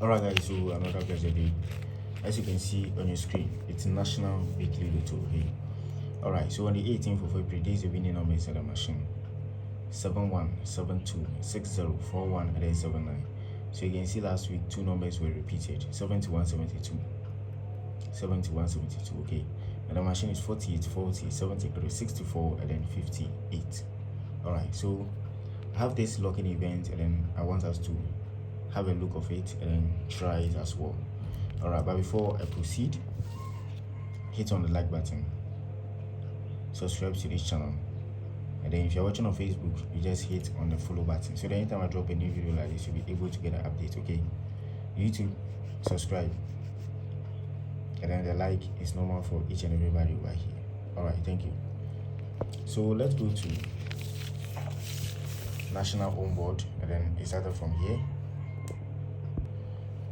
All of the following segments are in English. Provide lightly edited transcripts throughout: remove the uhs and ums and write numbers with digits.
Alright guys, so another blessed day. As you can see on your screen, it's National Weekly Lotto here. Alright, so on the 18th of April, there is a winning number inside the machine. 71, 72, 60, 41, and then 79. So you can see last week two numbers were repeated, 71, 72. 71, 72, okay. And the machine is 48, 40, 73, 64, and then 58. Alright, so I have this locking event and then I want us to have a look of it and then try it as well. Alright, but before I proceed, hit on the like button, subscribe to this channel, and then if you're watching on Facebook, you just hit on the follow button so that anytime I drop a new video like this, you'll be able to get an update. Okay, YouTube, subscribe, and then the like is normal for each and everybody over here. Alright, thank you. So let's go to National Onboard, and then it started from here.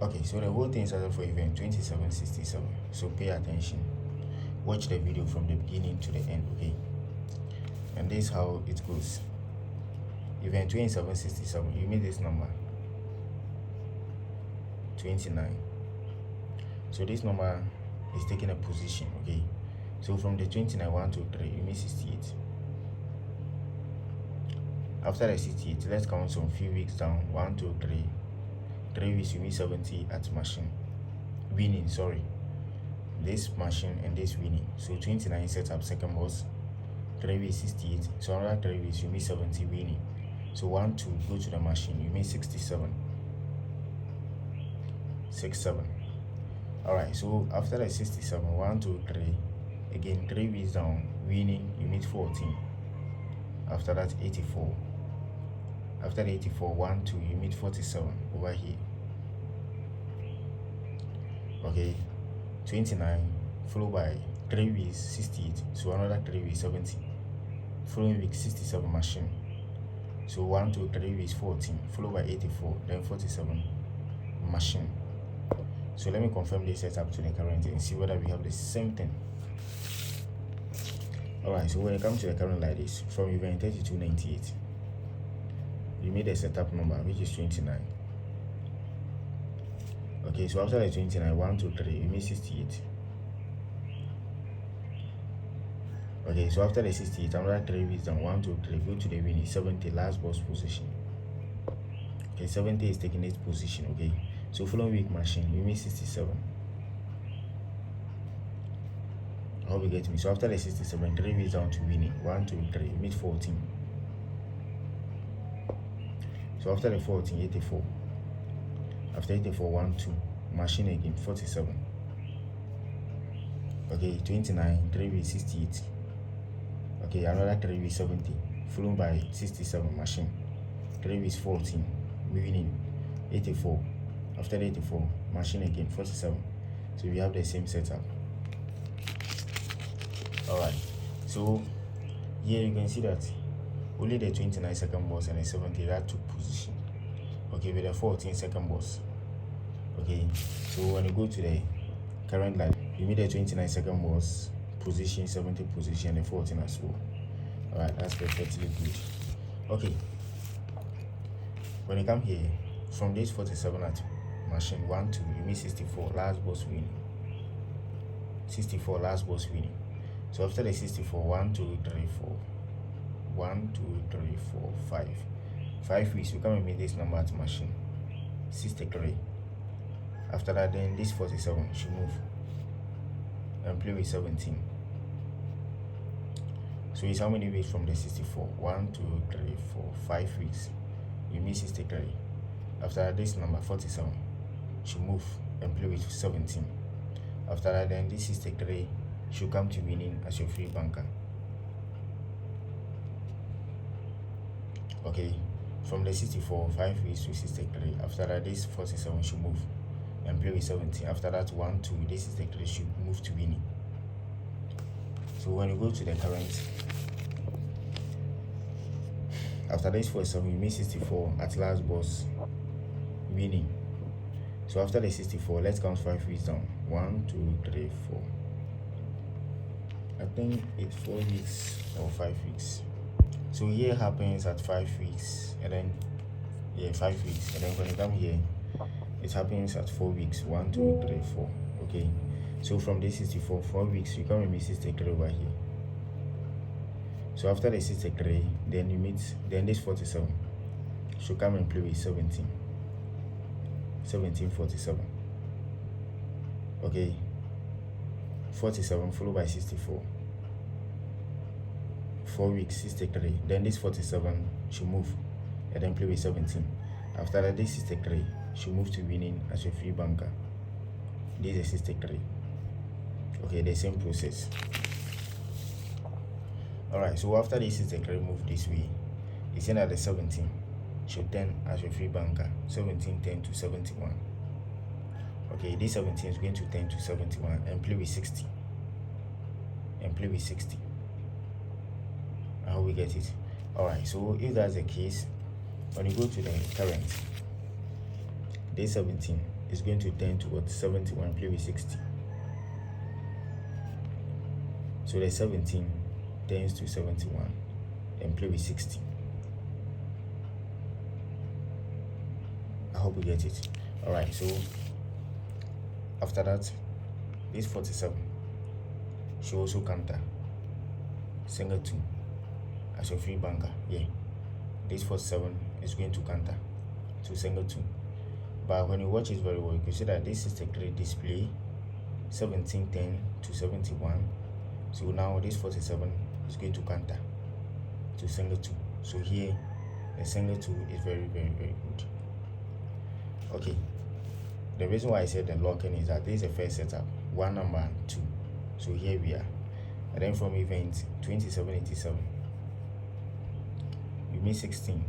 Okay, so the whole thing started for event 2767. So pay attention, watch the video from the beginning to the end, okay? And this is how it goes. Event 2767, you made this number 29. So this number is taking a position, okay? So from the 29, 1, 2, 3, you made 68. After the 68, let's count some few weeks down. 1, 2, 3. 3 weeks, you mean 70 at machine. Winning, sorry. This machine and this winning. So 29 set up second boss. 3 weeks, 68. So another 3 weeks, you mean 70 winning. So 1, 2, go to the machine, you mean 67. 6, 7. Alright, so after the 67, 1, 2, 3. Again, 3 weeks down, winning, you mean 14. After that, 84. After the 84, 1, 2, you meet 47 over here. Okay, 29, followed by 3 weeks, 68. So another 3 weeks, 70. Following week, 67 machine. So 1, 2, 3 weeks, 14, followed by 84, then 47 machine. So let me confirm this setup to the current and see whether we have the same thing. Alright, so when it comes to the current like this, from event 3298, you made a setup number which is 29. Okay, so after the 29, 1, 2, 3, you made 68. Okay, so after the 68, another 3 weeks down, 1, 2, 3, go to the winning 70, last boss position. Okay, 70 is taking its position. Okay, so following week machine, you made 67. I hope you get me. So after the 67, 3 weeks down to winning 1, 2, 3, you made 14. So after the 14, 84. After 84, 1, 2, machine again, 47. Okay, 29, 3 weeks, 68. Okay, another 3 weeks, 70. Followed by 67, machine. 3 weeks, 14, winning, 84. After the 84, machine again, 47. So we have the same setup. Alright, so here you can see that only the 29 second boss and the 70 that took position. Okay, with the 14 second boss. Okay, so when you go to the current line, you meet the 29 second boss position, 70 position, and the 14 as well. Alright, that's perfectly good. Okay, when you come here, from this 47 at machine 1, 2, you meet 64, last boss winning. 64, last boss winning. So after the 64, 1, 2, 3, 4. 1, 2, 3, 4, 5. 5 weeks, you come and meet this number at machine 63. After that, then this 47 should move and play with 17. So it's how many weeks from the 64? 1, 2, 3, 4, 5 weeks. You meet 63. After that, this number 47 should move and play with 17. After that, then this 63 should come to winning as your free banker. Okay, from the 64, 5 weeks to 63. After that, this 47 should move and play with 17. After that, 1, 2, this 63 should move to winning. So when you go to the current, after this 47, you meet 64 at last boss winning. So after the 64, let's count 5 weeks down. 1, 2, 3, 4. I think it's 4 weeks or 5 weeks. So here happens at 5 weeks, and then 5 weeks, and then when you come here, it happens at 4 weeks. 1, 2, 3, 4. Okay, so from this 64, 4 weeks, you come and meet 63 over here. So after the 63, then you meet, then this 47 should come and play with 17. 47. Okay, 47 followed by 64. 4 weeks, 63. Then this 47 should move and then play with 17. After that, this 63 should move to winning as a free banker. This is 63. Okay, the same process. Alright, so after this 63 move this way, it's saying that the 17 should turn as a free banker. 17 turn to 71. Okay, this 17 is going to turn to 71 and play with 60. And play with 60. I hope we get it. Alright, so if that's the case, when you go to the current, this 17 is going to turn to what? 71, play with 60. So the 17 turns to 71 and play with 60. I hope we get it. Alright, so after that, this 47 should also counter single 2 as a free banker. Yeah, this 47 is going to counter to single 2. But when you watch it very well, you can see that this is the great display 1710 to 71. So now this 47 is going to counter to single 2. So here the single 2 is very good. Okay, the reason why I said the locking is that this is the first setup, 1 number 2. So here we are, and then from event 2787 we meet 16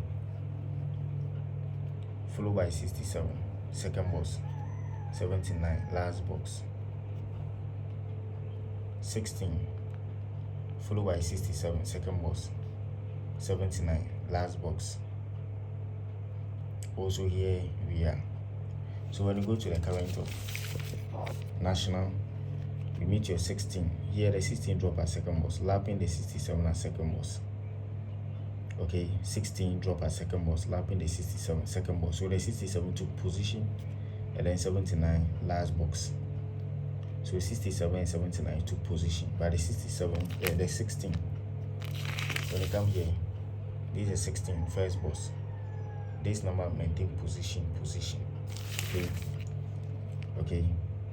followed by 67, second box, 79, last box, 16 followed by 67, second box, 79, last box. Also here we are. So when you go to the current of national, you meet your 16. Here the 16 drop at second box, lapping the 67 at second box. Okay, 16 drop at second box, lapping the 67 second box. So the 67 took position, and then 79 last box. So 67 and 79 took position, but the 67, the 16. When you come here, this is 16 first box. This number maintain position. Okay,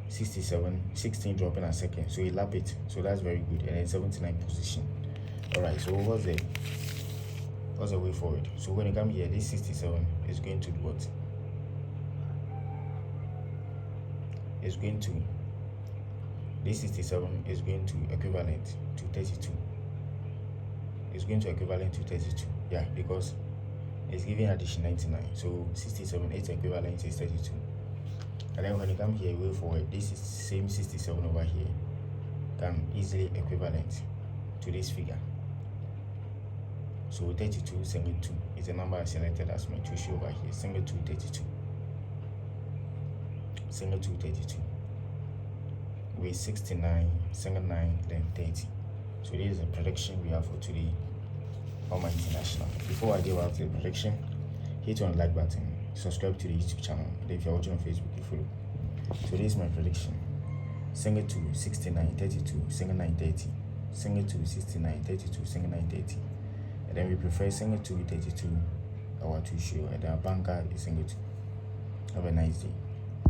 67, 16 dropping a second, so you lap it, so that's very good. And then 79 position. All right, so what's the way forward? So when you come here, this 67 is going to do what? This 67 is going to equivalent to 32. It's going to equivalent to 32. Yeah, because it's giving addition 99. So 67, its equivalent is 32. And then when you come here, way forward, this is same 67 over here can easily equivalent to this figure. So 32 single 2 is the number I selected as my tuition over here. Single 2, 32. Single 2, 32. With 69, single 9, then 30. So this is the prediction we have for today on my international. Before I give out the prediction, hit on the like button, subscribe to the YouTube channel, and if you're watching on Facebook, you follow. So this is my prediction. Single 2, 69, 32, single 9, 30. Single 2, 69, 32, single 9, 30. And then we prefer single 2, 32, our 2 show, and our banker is single 2. Have a nice day.